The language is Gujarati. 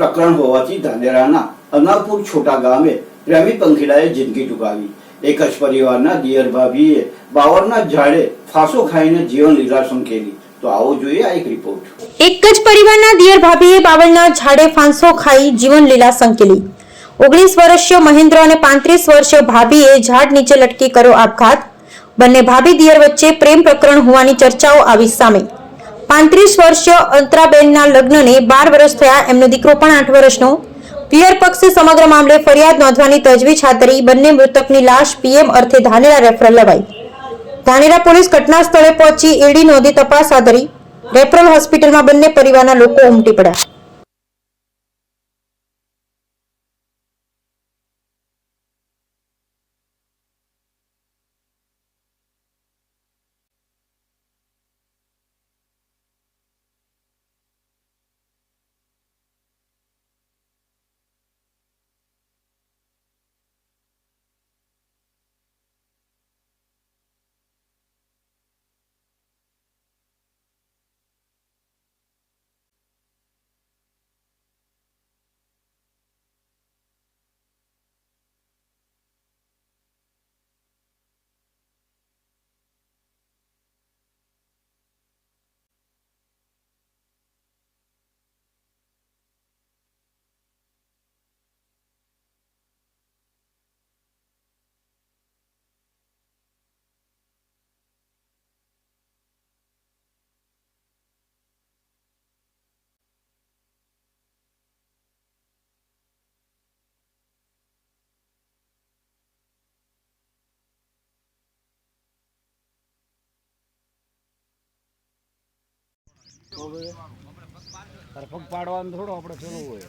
પ્રકરણ હોવાથી ધાનેરાના અનાપુર છોટા ગામે પ્રેમી પંખીડાએ જિંદગી ટૂંકાવી। એક જ પરિવારના દિયર ભાભીએ બાવરના ઝાડે ફાંસો ખાઈને જીવન લીલા સંકેલી। તો આવો જોઈએ આ એક રિપોર્ટ। એક જ પરિવારના દિયર ભાભીએ બાવળના ઝાડે ફાંસો ખાઈ જીવન લીલા સંકેલી। 19 વર્ષીય મહેન્દ્ર અને 35 વર્ષીય ભાભીએ ઝાડ નીચે લટકી કર્યો આપઘાત। બંને ભાભી દિયર વચ્ચે પ્રેમ પ્રકરણ હોવાની ચર્ચાઓ આવી સામે। 35 વર્ષીય અંતરાબેનના લગ્નને 12 વર્ષ થયા। એમનો દીકરો પણ 8 વર્ષનો। પિયર પક્ષે સમગ્ર મામલે ફરિયાદ નોંધવાની તજવીજ હાથ ધરી બંને મૃતકની લાશ પીએમ અર્થે ધાનેરા રેફરલ લવાઈ। ધાનેરા પોલીસ ઘટના સ્થળે પહોંચી એડી નોંધી તપાસ હાથ ધરી। રેફરલ હોસ્પિટલમાં બંને પરિવારના લોકો ઉમટી પડ્યા। પગ પાડવાનું થોડો આપણે પેલું હોય।